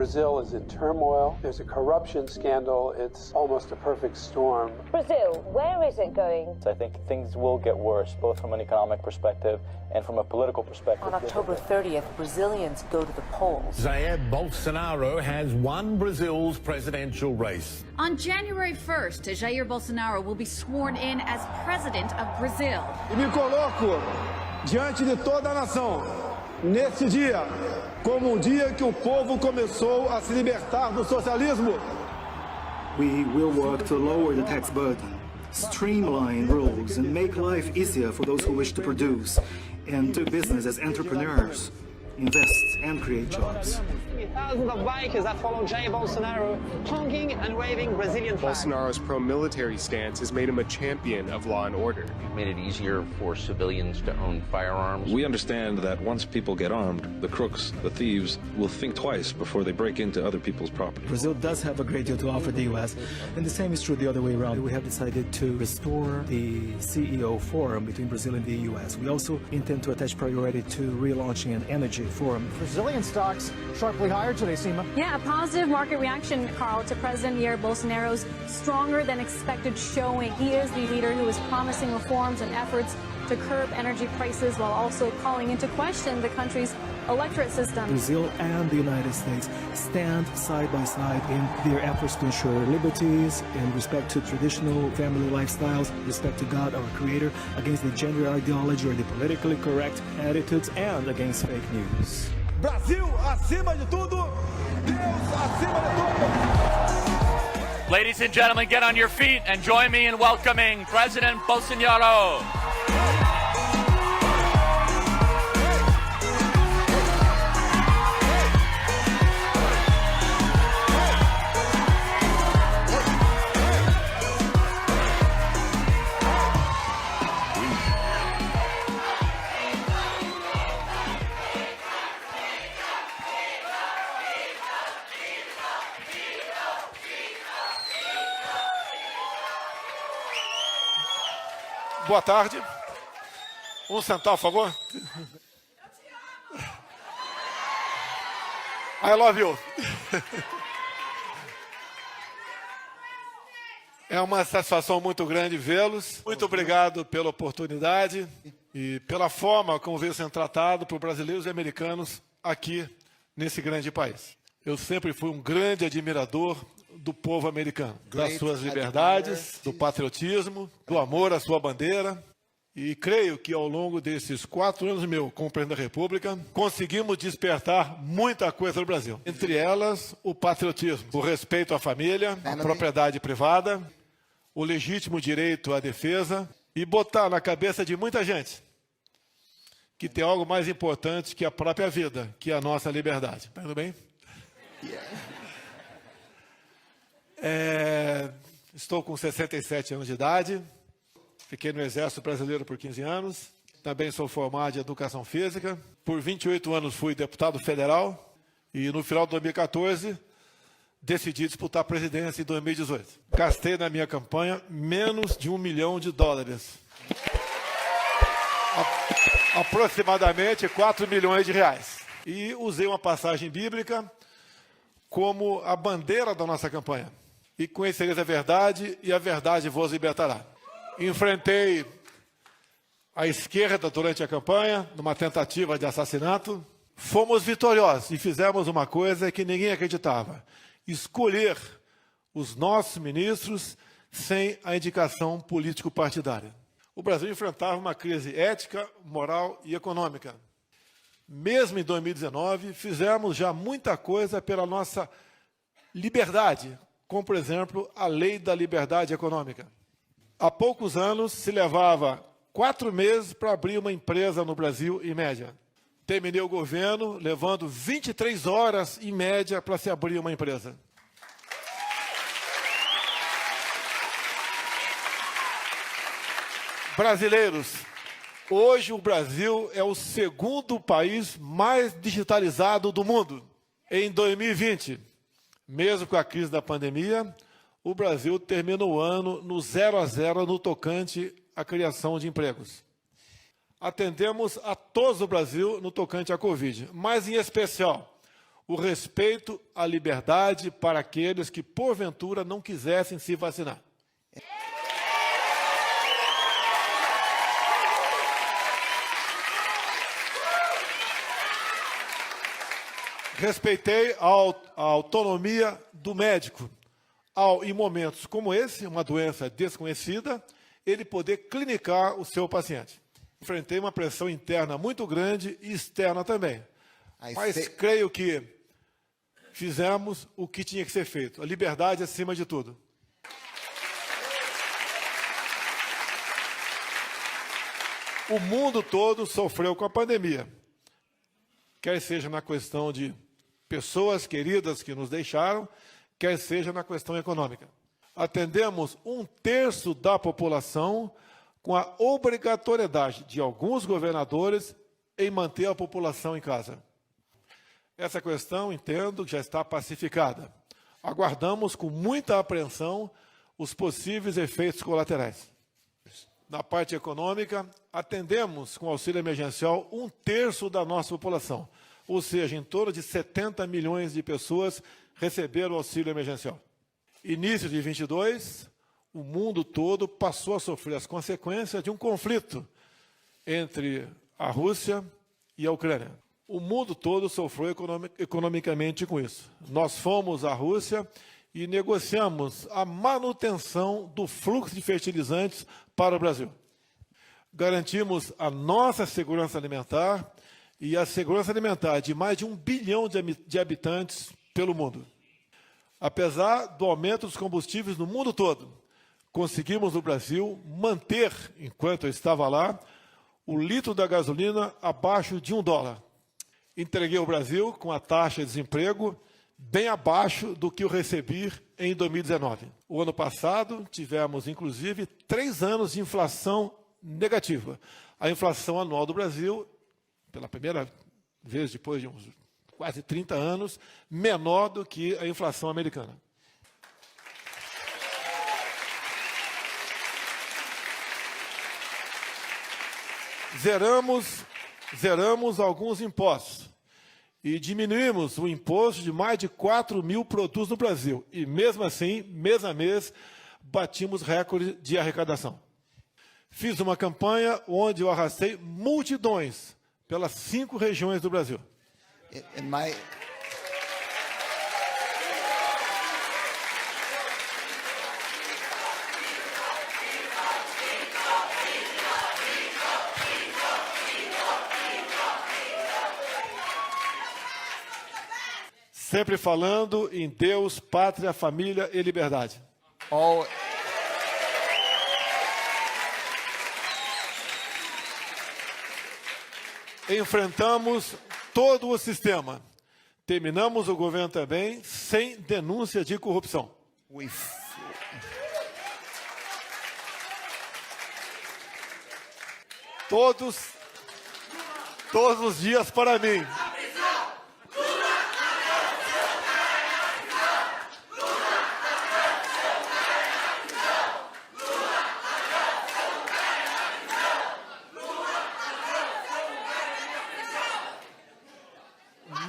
Brazil is in turmoil. There's a corruption scandal. It's almost a perfect storm. Brazil, where is it going? I think things will get worse, both from an economic perspective and from a political perspective. On October 30th, Brazilians go to the polls. Jair Bolsonaro has won Brazil's presidential race. On January 1st, Jair Bolsonaro will be sworn in as president of Brazil. E me coloco diante de toda a nação, nesse dia, como dia que o povo começou a se libertar do socialismo. We will work to lower the tax burden, streamline rules, and make life easier for those who wish to produce and do business as entrepreneurs, invest and create jobs. Thousands of bikers that follow Jair Bolsonaro, honking and waving Brazilian flags. Bolsonaro's pro-military stance has made him a champion of law and order. We've made it easier for civilians to own firearms. We understand that once people get armed, the crooks, the thieves, will think twice before they break into other people's property. Brazil does have a great deal to offer the U.S., and the same is true the other way around. We have decided to restore the CEO forum between Brazil and the U.S. We also intend to attach priority to relaunching an energy forum. Brazilian stocks sharply higher today, Seema. Yeah, a positive market reaction, Carl, to President Jair Bolsonaro's stronger than expected showing. He is the leader who is promising reforms and efforts to curb energy prices while also calling into question the country's electorate system. Brazil and the United States stand side by side in their efforts to ensure liberties and respect to traditional family lifestyles, respect to God, our Creator, against the gender ideology or the politically correct attitudes, and against fake news. Brasil acima de tudo, Deus acima de tudo. Ladies and gentlemen, get on your feet and join me in welcoming President Bolsonaro. Boa tarde. Sentar, por favor. I love you. É uma satisfação muito grande vê-los. Muito obrigado pela oportunidade e pela forma como veio sendo tratado por brasileiros e americanos aqui nesse grande país. Eu sempre fui um grande admirador do povo americano, das suas liberdades, do patriotismo, do amor à sua bandeira. E creio que ao longo desses 4 anos meu como presidente da República, conseguimos despertar muita coisa no Brasil. Entre elas, o patriotismo, o respeito à família, à propriedade privada, o legítimo direito à defesa e botar na cabeça de muita gente que tem algo mais importante que a própria vida, que é a nossa liberdade. Tá tudo bem? Estou com 67 anos de idade, fiquei no Exército Brasileiro por 15 anos, também sou formado em Educação Física, por 28 anos fui deputado federal e no final de 2014 decidi disputar a presidência em 2018. Gastei na minha campanha menos de $1 milhão. Aproximadamente 4 milhões de reais. E usei uma passagem bíblica como a bandeira da nossa campanha. E conhecereis a verdade, e a verdade vos libertará. Enfrentei a esquerda durante a campanha, numa tentativa de assassinato. Fomos vitoriosos e fizemos uma coisa que ninguém acreditava: escolher os nossos ministros sem a indicação político-partidária. O Brasil enfrentava uma crise ética, moral e econômica. Mesmo em 2019, fizemos já muita coisa pela nossa liberdade, como, por exemplo, a Lei da Liberdade Econômica. Há poucos anos, se levava 4 meses para abrir uma empresa no Brasil, em média. Terminei o governo levando 23 horas, em média, para se abrir uma empresa. Brasileiros, hoje o Brasil é o segundo país mais digitalizado do mundo. Em 2020, mesmo com a crise da pandemia, o Brasil termina o ano no 0-0 no tocante à criação de empregos. Atendemos a todos o Brasil no tocante à Covid, mas em especial o respeito à liberdade para aqueles que, porventura, não quisessem se vacinar. Respeitei a autonomia do médico, ao, em momentos como esse, uma doença desconhecida, ele poder clinicar o seu paciente. Enfrentei uma pressão interna muito grande e externa também. Mas creio que fizemos o que tinha que ser feito. A liberdade acima de tudo. O mundo todo sofreu com a pandemia. Quer seja na questão de pessoas queridas que nos deixaram, quer seja na questão econômica. Atendemos 1/3 da população com a obrigatoriedade de alguns governadores em manter a população em casa. Essa questão, entendo, já está pacificada. Aguardamos com muita apreensão os possíveis efeitos colaterais. Na parte econômica, atendemos com auxílio emergencial 1/3 da nossa população, ou seja, em torno de 70 milhões de pessoas receberam o auxílio emergencial. Início de 22, o mundo todo passou a sofrer as consequências de um conflito entre a Rússia e a Ucrânia. O mundo todo sofreu economicamente com isso. Nós fomos à Rússia e negociamos a manutenção do fluxo de fertilizantes para o Brasil. Garantimos a nossa segurança alimentar e a segurança alimentar de mais de 1 bilhão de habitantes pelo mundo. Apesar do aumento dos combustíveis no mundo todo, conseguimos no Brasil manter, enquanto eu estava lá, o litro da gasolina abaixo de $1. Entreguei o Brasil com a taxa de desemprego bem abaixo do que eu recebi em 2019. O ano passado, tivemos, inclusive, 3 anos de inflação negativa. A inflação anual do Brasil, pela primeira vez depois de uns quase 30 anos, menor do que a inflação americana. Zeramos alguns impostos e diminuímos o imposto de mais de 4 mil produtos no Brasil. E mesmo assim, mês a mês, batimos recorde de arrecadação. Fiz uma campanha onde eu arrastei multidões pelas 5 regiões do Brasil. Sempre falando em Deus, pátria, família e liberdade. Enfrentamos todo o sistema. Terminamos o governo também sem denúncia de corrupção. Todos os dias para mim.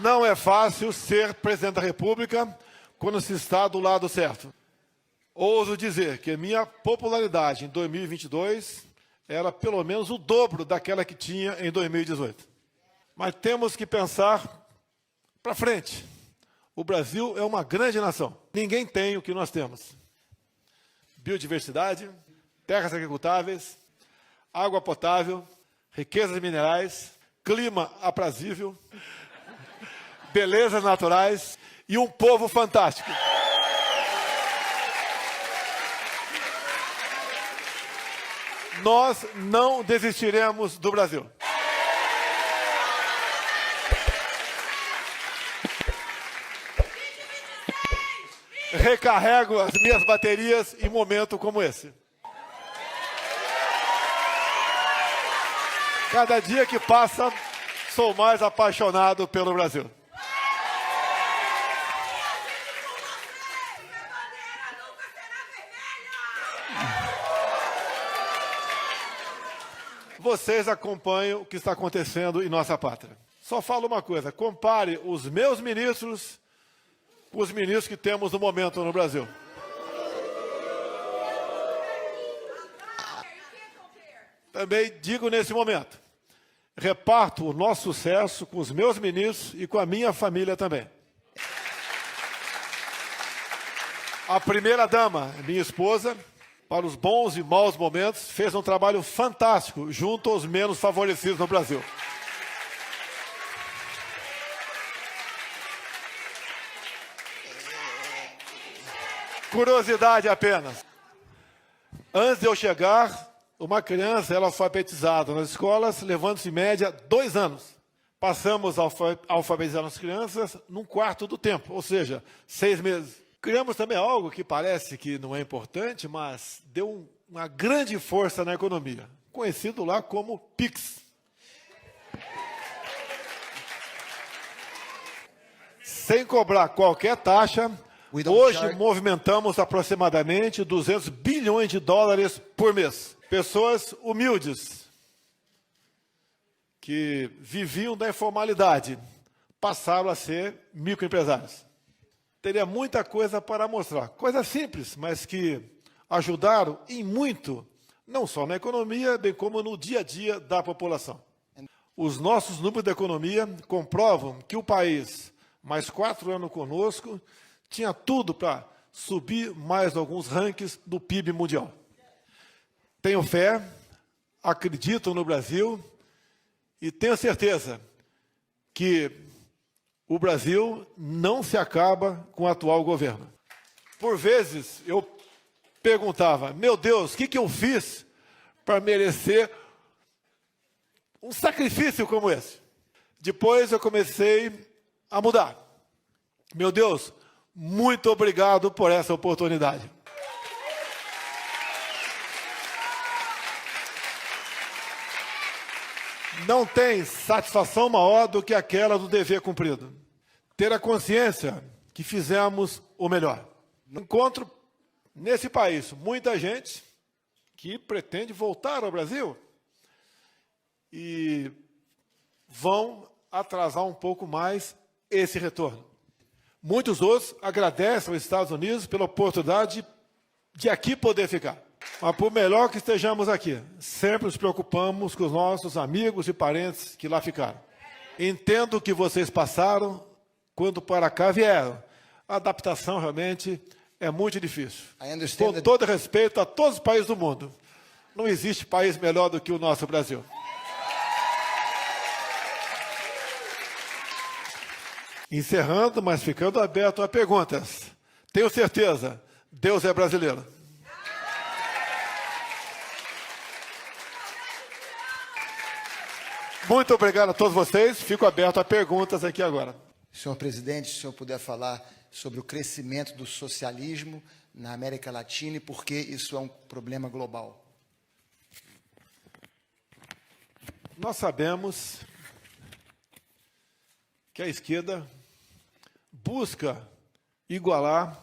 Não é fácil ser presidente da República quando se está do lado certo. Ouso dizer que a minha popularidade em 2022 era pelo menos o dobro daquela que tinha em 2018. Mas temos que pensar para frente. O Brasil é uma grande nação. Ninguém tem o que nós temos. Biodiversidade, terras agricultáveis, água potável, riquezas minerais, clima aprazível, belezas naturais e um povo fantástico. Nós não desistiremos do Brasil. Recarrego as minhas baterias em momento como esse. Cada dia que passa, sou mais apaixonado pelo Brasil. Vocês acompanham o que está acontecendo em nossa pátria. Só falo uma coisa, compare os meus ministros com os ministros que temos no momento no Brasil. Também digo nesse momento, reparto o nosso sucesso com os meus ministros e com a minha família também. A primeira-dama, minha esposa, para os bons e maus momentos, fez um trabalho fantástico junto aos menos favorecidos no Brasil. Curiosidade apenas. Antes de eu chegar, uma criança era alfabetizada nas escolas, levando-se em média 2 anos. Passamos a alfabetizar as crianças num quarto do tempo, ou seja, 6 meses. Criamos também algo que parece que não é importante, mas deu uma grande força na economia, conhecido lá como PIX. Sem cobrar qualquer taxa, hoje movimentamos aproximadamente 200 bilhões de dólares por mês. Pessoas humildes, que viviam da informalidade, passaram a ser microempresários. Teria muita coisa para mostrar, coisas simples, mas que ajudaram em muito, não só na economia, bem como no dia a dia da população. Os nossos números da economia comprovam que o país, mais 4 anos conosco, tinha tudo para subir mais alguns rankings do PIB mundial. Tenho fé, acredito no Brasil e tenho certeza que o Brasil não se acaba com o atual governo. Por vezes eu perguntava, meu Deus, o que eu fiz para merecer um sacrifício como esse? Depois eu comecei a mudar. Meu Deus, muito obrigado por essa oportunidade. Não tem satisfação maior do que aquela do dever cumprido. Ter a consciência que fizemos o melhor. Encontro nesse país muita gente que pretende voltar ao Brasil e vão atrasar um pouco mais esse retorno. Muitos outros agradecem aos Estados Unidos pela oportunidade de aqui poder ficar. Mas por melhor que estejamos aqui, sempre nos preocupamos com os nossos amigos e parentes que lá ficaram. Entendo que vocês passaram quando para cá vieram. A adaptação realmente é muito difícil. Com todo respeito a todos os países do mundo, não existe país melhor do que o nosso Brasil. Encerrando, mas ficando aberto a perguntas. Tenho certeza, Deus é brasileiro. Muito obrigado a todos vocês. Fico aberto a perguntas aqui agora. Senhor presidente, se o senhor puder falar sobre o crescimento do socialismo na América Latina e por que isso é um problema global. Nós sabemos que a esquerda busca igualar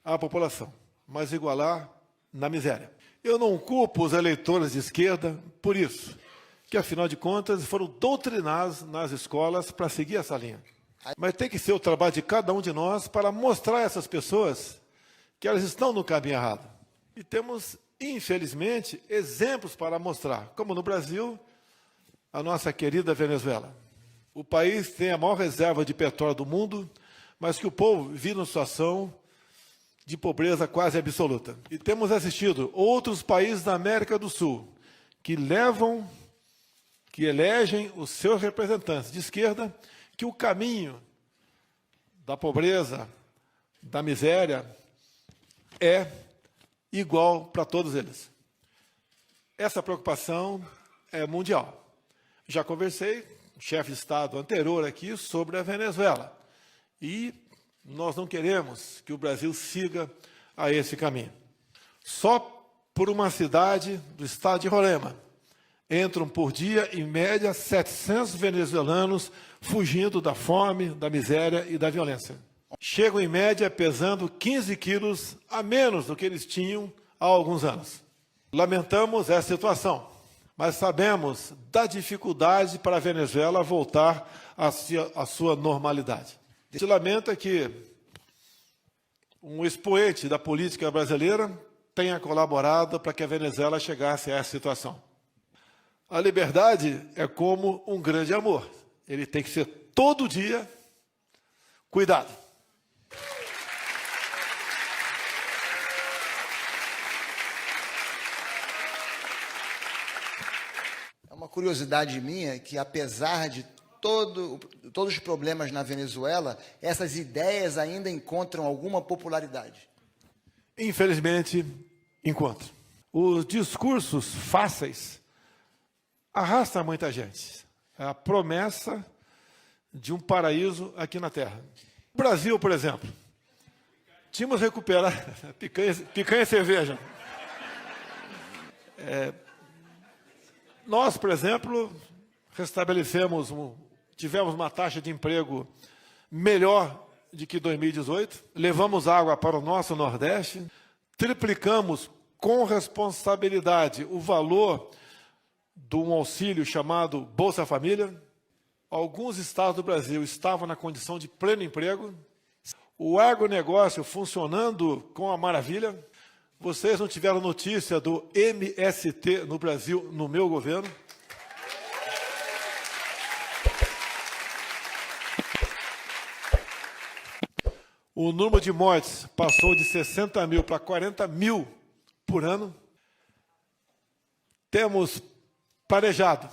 a população, mas igualar na miséria. Eu não culpo os eleitores de esquerda por isso, que afinal de contas foram doutrinados nas escolas para seguir essa linha. Mas tem que ser o trabalho de cada um de nós para mostrar a essas pessoas que elas estão no caminho errado. E temos, infelizmente, exemplos para mostrar, como no Brasil, a nossa querida Venezuela. O país tem a maior reserva de petróleo do mundo, mas que o povo vive numa situação de pobreza quase absoluta. E temos assistido outros países da América do Sul que elegem os seus representantes de esquerda, que o caminho da pobreza, da miséria, é igual para todos eles. Essa preocupação é mundial. Já conversei com o chefe de Estado anterior aqui sobre a Venezuela. E nós não queremos que o Brasil siga a esse caminho. Só por uma cidade do estado de Roraima entram por dia, em média, 700 venezuelanos fugindo da fome, da miséria e da violência. Chegam, em média, pesando 15 quilos a menos do que eles tinham há alguns anos. Lamentamos essa situação, mas sabemos da dificuldade para a Venezuela voltar à sua normalidade. A gente lamenta que um expoente da política brasileira tenha colaborado para que a Venezuela chegasse a essa situação. A liberdade é como um grande amor. Ele tem que ser todo dia cuidado. É uma curiosidade minha que, apesar de todos os problemas na Venezuela, essas ideias ainda encontram alguma popularidade. Infelizmente, encontram. Os discursos fáceis arrastam muita gente. É a promessa de um paraíso aqui na Terra. No Brasil, por exemplo, tínhamos recuperado picanha e cerveja. Nós, por exemplo, tivemos uma taxa de emprego melhor do que 2018, levamos água para o nosso Nordeste, triplicamos com responsabilidade o valor de um auxílio chamado Bolsa Família. Alguns estados do Brasil estavam na condição de pleno emprego, o agronegócio funcionando com a maravilha. Vocês não tiveram notícia do MST no Brasil, no meu governo? O número de mortes passou de 60 mil para 40 mil por ano. Temos planejado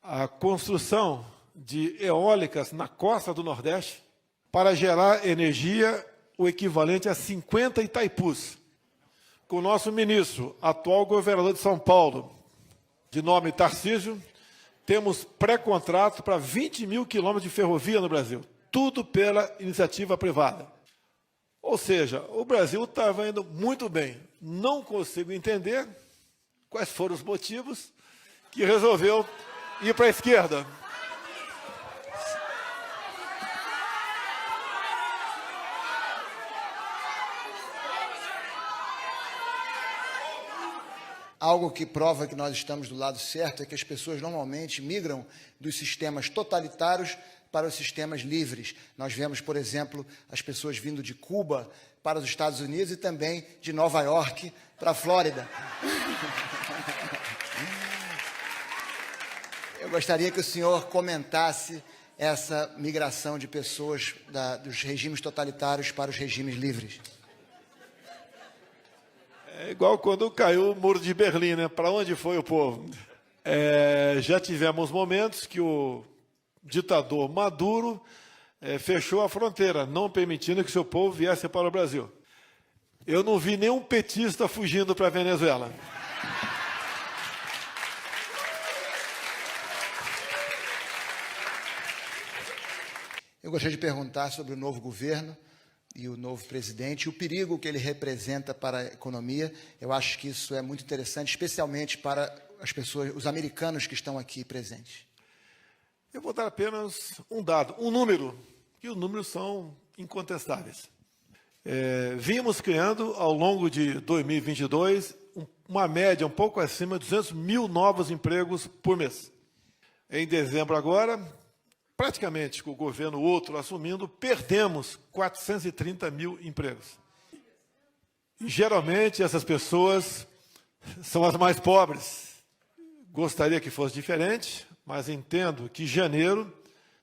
a construção de eólicas na costa do Nordeste para gerar energia o equivalente a 50 Itaipus. Com o nosso ministro, atual governador de São Paulo, de nome Tarcísio, temos pré-contrato para 20 mil quilômetros de ferrovia no Brasil. Tudo pela iniciativa privada. Ou seja, o Brasil estava indo muito bem. Não consigo entender quais foram os motivos que resolveu ir para a esquerda. Algo que prova que nós estamos do lado certo é que as pessoas normalmente migram dos sistemas totalitários para os sistemas livres. Nós vemos, por exemplo, as pessoas vindo de Cuba para os Estados Unidos e também de Nova York para a Flórida. Eu gostaria que o senhor comentasse essa migração de pessoas dos regimes totalitários para os regimes livres. É igual quando caiu o Muro de Berlim, né? Para onde foi o povo? Já tivemos momentos que o ditador Maduro fechou a fronteira, não permitindo que seu povo viesse para o Brasil. Eu não vi nenhum petista fugindo para a Venezuela. Eu gostaria de perguntar sobre o novo governo e o novo presidente, e o perigo que ele representa para a economia. Eu acho que isso é muito interessante, especialmente para as pessoas, os americanos que estão aqui presentes. Eu vou dar apenas um dado, um número, que os números são incontestáveis. Vimos criando, ao longo de 2022, uma média um pouco acima de 200 mil novos empregos por mês. Em dezembro agora, praticamente com o governo outro assumindo, perdemos 430 mil empregos. E, geralmente, essas pessoas são as mais pobres. Gostaria que fosse diferente, mas entendo que em janeiro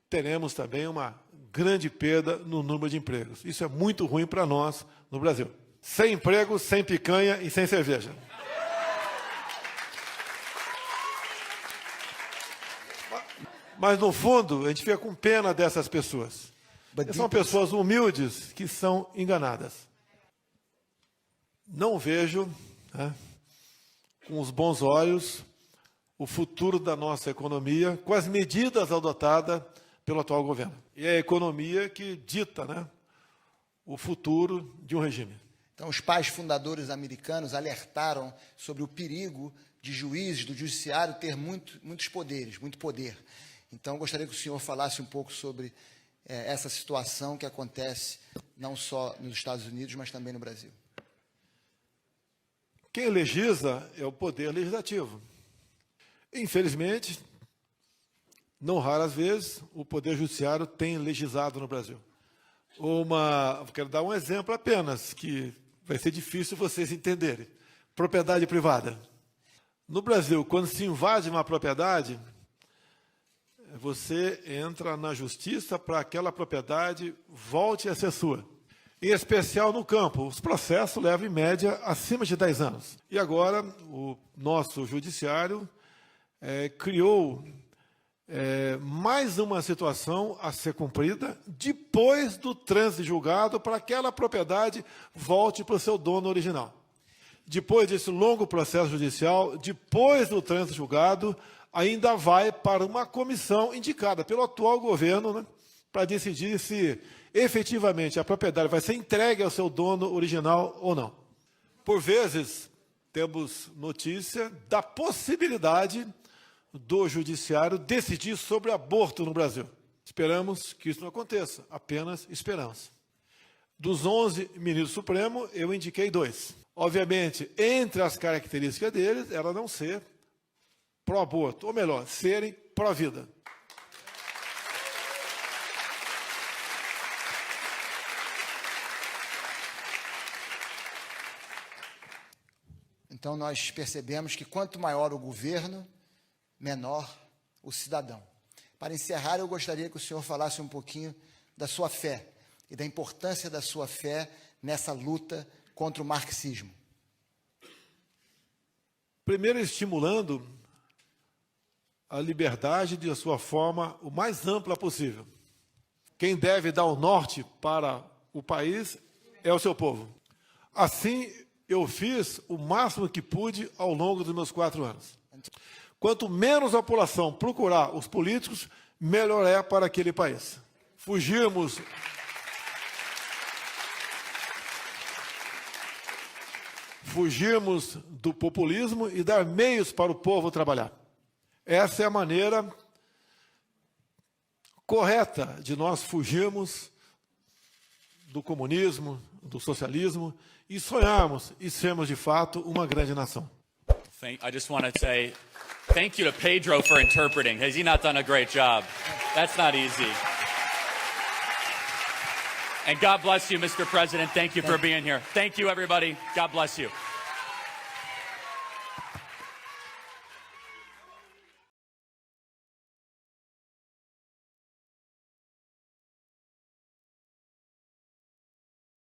teremos também uma grande perda no número de empregos. Isso é muito ruim para nós no Brasil. Sem emprego, sem picanha e sem cerveja. Mas, no fundo, a gente fica com pena dessas pessoas. São pessoas humildes que são enganadas. Não vejo, com os bons olhos, o futuro da nossa economia com as medidas adotadas pelo atual governo. E é a economia que dita, o futuro de um regime. Então, os pais fundadores americanos alertaram sobre o perigo de juízes, do judiciário, ter muitos poderes, muito poder. Então, gostaria que o senhor falasse um pouco sobre essa situação que acontece não só nos Estados Unidos, mas também no Brasil. Quem legisla é o poder legislativo. Infelizmente, não raras vezes, o Poder Judiciário tem legislado no Brasil. Quero dar um exemplo apenas, que vai ser difícil vocês entenderem. Propriedade privada. No Brasil, quando se invade uma propriedade, você entra na justiça para que aquela propriedade volte a ser sua. Em especial no campo, os processos levam, em média, acima de 10 anos. E agora, o nosso judiciário criou mais uma situação a ser cumprida depois do trânsito julgado para que aquela propriedade volte para o seu dono original. Depois desse longo processo judicial, depois do trânsito julgado, ainda vai para uma comissão indicada pelo atual governo, né, para decidir se efetivamente a propriedade vai ser entregue ao seu dono original ou não. Por vezes, temos notícia da possibilidade do judiciário decidir sobre aborto no Brasil. Esperamos que isso não aconteça, apenas esperamos. Dos 11 ministros supremos, eu indiquei 2. Obviamente, entre as características deles, era não ser pró-aborto, ou melhor, serem pró-vida. Então, nós percebemos que quanto maior o governo, menor o cidadão. Para encerrar, eu gostaria que o senhor falasse um pouquinho da sua fé e da importância da sua fé nessa luta contra o marxismo. Primeiro, estimulando a liberdade de sua forma o mais ampla possível. Quem deve dar o norte para o país é o seu povo. Assim, eu fiz o máximo que pude ao longo dos meus 4 anos. Quanto menos a população procurar os políticos, melhor é para aquele país. Fugirmos do populismo e dar meios para o povo trabalhar. Essa é a maneira correta de nós fugirmos do comunismo, do socialismo e sonharmos e sermos de fato uma grande nação. I just want to say thank you to Pedro for interpreting. Has he not done a great job? That's not easy. And God bless you, Mr. President. Thank you for being here. Thank you, everybody. God bless you.